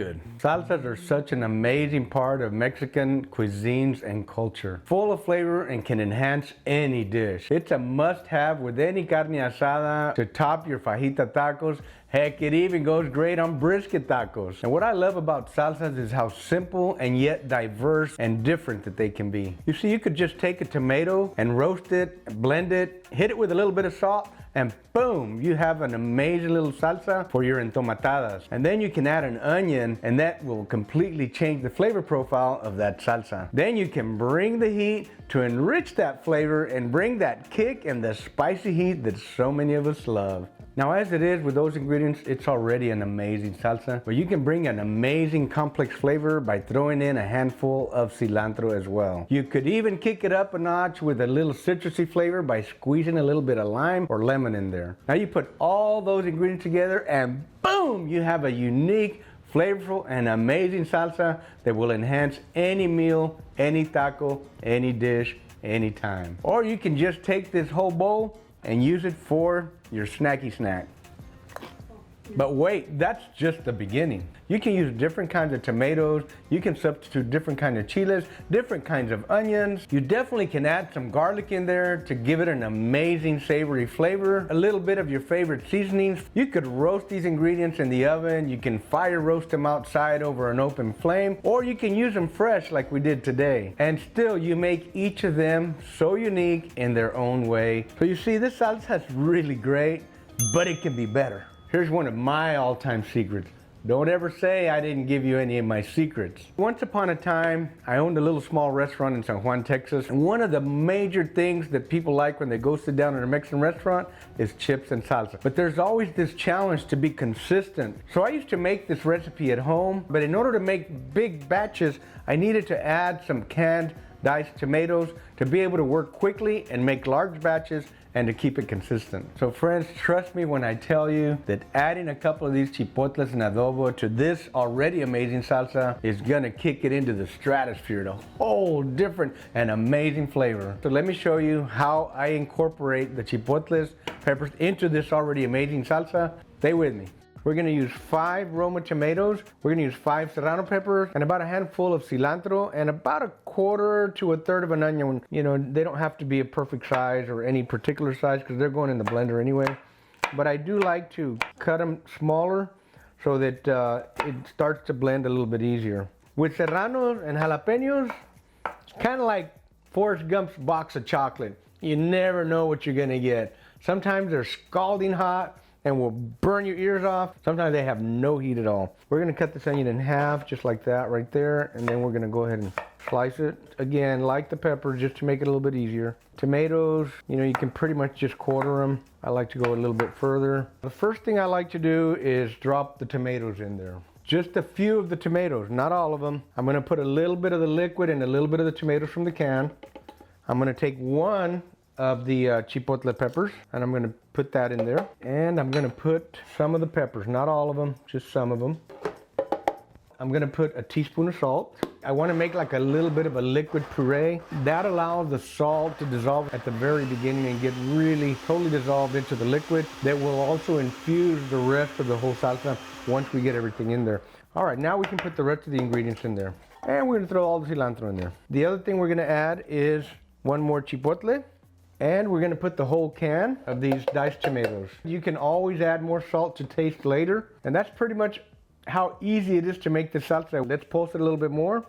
good. Salsas are such an amazing part of Mexican cuisines and culture. Full of flavor and can enhance any dish. It's a must-have with any carne asada to top your fajita tacos. Heck, it even goes great on brisket tacos. And what I love about salsas is how simple and yet diverse and different that they can be. You see, you could just take a tomato and roast it, blend it, hit it with a little bit of salt, and boom, you have an amazing little salsa for your entomatadas. And then you can add an onion and that will completely change the flavor profile of that salsa. Then you can bring the heat to enrich that flavor and bring that kick and the spicy heat that so many of us love. Now, as it is with those ingredients, it's already an amazing salsa, but you can bring an amazing complex flavor by throwing in a handful of cilantro as well. You could even kick it up a notch with a little citrusy flavor by squeezing a little bit of lime or lemon in there. Now you put all those ingredients together and boom, you have a unique, flavorful, and amazing salsa that will enhance any meal, any taco, any dish, anytime. Or you can just take this whole bowl and use it for your snacky snack. But wait, that's just the beginning. You can use different kinds of tomatoes, you can substitute different kinds of chiles, different kinds of onions. You definitely can add some garlic in there to give it an amazing savory flavor, a little bit of your favorite seasonings. You could roast these ingredients in the oven, you can fire roast them outside over an open flame, or you can use them fresh like we did today. And still you make each of them so unique in their own way. So you see, this salsa is really great, but it can be better. Here's one of my all-time secrets. Don't ever say I didn't give you any of my secrets. Once upon a time, I owned a little small restaurant in San Juan, Texas. And one of the major things that people like when they go sit down at a Mexican restaurant is chips and salsa. But there's always this challenge to be consistent. So I used to make this recipe at home, but in order to make big batches, I needed to add some canned diced tomatoes to be able to work quickly and make large batches and to keep it consistent. So friends, trust me when I tell you that adding a couple of these chipotles and adobo to this already amazing salsa is gonna kick it into the stratosphere, a whole different and amazing flavor. So let me show you how I incorporate the chipotles, peppers into this already amazing salsa. Stay with me. We're gonna use 5 Roma tomatoes, we're gonna use 5 serrano peppers, and about a handful of cilantro, and about 1/4 to 1/3 of an onion. You know, they don't have to be a perfect size or any particular size because they're going in the blender anyway. But I do like to cut them smaller so that it starts to blend a little bit easier. With serranos and jalapenos, it's kind of like Forrest Gump's box of chocolate. You never know what you're gonna get. Sometimes they're scalding hot and will burn your ears off. Sometimes they have no heat at all. We're gonna cut this onion in half, just like that right there, and then we're gonna go ahead and slice it. Again, like the peppers, just to make it a little bit easier. Tomatoes, you know, you can pretty much just quarter them. I like to go a little bit further. The first thing I like to do is drop the tomatoes in there. Just a few of the tomatoes, not all of them. I'm gonna put a little bit of the liquid and a little bit of the tomatoes from the can. I'm gonna take one of the chipotle peppers, and I'm gonna put that in there. And I'm gonna put some of the peppers, not all of them, just some of them. I'm gonna put a teaspoon of salt. I wanna make like a little bit of a liquid puree. That allows the salt to dissolve at the very beginning and get really totally dissolved into the liquid. That will also infuse the rest of the whole salsa once we get everything in there. All right, now we can put the rest of the ingredients in there. And we're gonna throw all the cilantro in there. The other thing we're gonna add is one more chipotle. And we're gonna put the whole can of these diced tomatoes. You can always add more salt to taste later. And that's pretty much how easy it is to make the salsa. Let's pulse it a little bit more.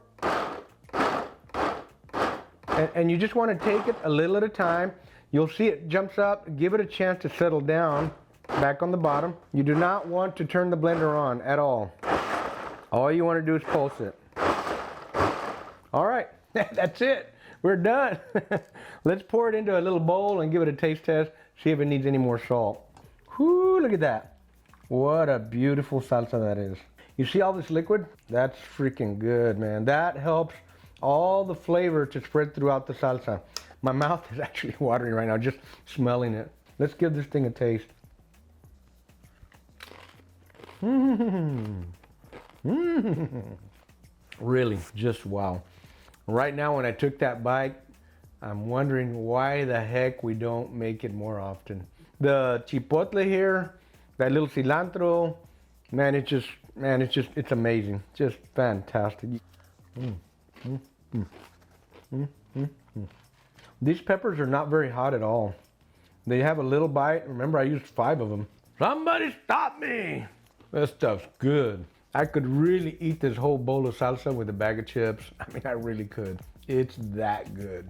And you just wanna take it a little at a time. You'll see it jumps up, give it a chance to settle down back on the bottom. You do not want to turn the blender on at all. All you wanna do is pulse it. All right, that's it. We're done. Let's pour it into a little bowl and give it a taste test, see if it needs any more salt. Whoo, look at that. What a beautiful salsa that is. You see all this liquid? That's freaking good, man. That helps all the flavor to spread throughout the salsa. My mouth is actually watering right now, just smelling it. Let's give this thing a taste. Really, just wow. Right now, when I took that bite, I'm wondering why the heck we don't make it more often. The chipotle here, that little cilantro, man, it just man, it's amazing. Just fantastic. These peppers are not very hot at all. They have a little bite. Remember, I used 5 of them. Somebody stop me! This stuff's good. I could really eat this whole bowl of salsa with a bag of chips. I mean, I really could. It's that good.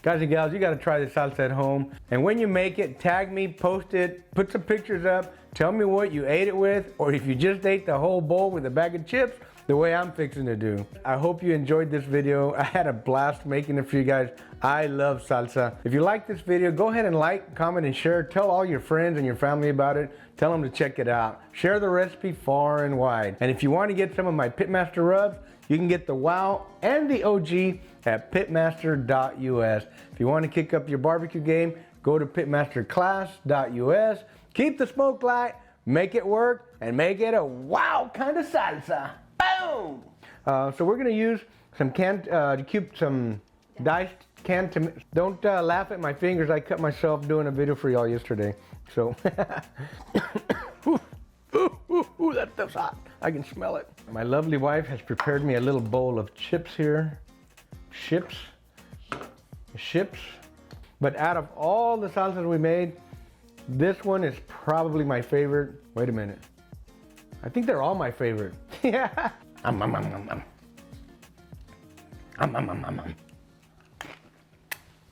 Guys and gals, you gotta try this salsa at home. And when you make it, tag me, post it, put some pictures up, tell me what you ate it with, or if you just ate the whole bowl with a bag of chips, the way I'm fixing to do. I hope you enjoyed this video. I had a blast making it for you guys. I love salsa. If you like this video, go ahead and like, comment, and share. Tell all your friends and your family about it. Tell them to check it out. Share the recipe far and wide. And if you want to get some of my Pitmaster rubs, you can get the WOW and the OG at pitmaster.us. If you want to kick up your barbecue game, go to pitmasterclass.us. Keep the smoke light, make it work, and make it a wow kind of salsa. Boom! So we're gonna use some some diced canned tomatoes. Don't laugh at my fingers. I cut myself doing a video for y'all yesterday. So, ooh, that stuff's hot. I can smell it. My lovely wife has prepared me a little bowl of chips here. Chips. But out of all the salsas we made, this one is probably my favorite. Wait a minute. I think they're all my favorite. Yeah.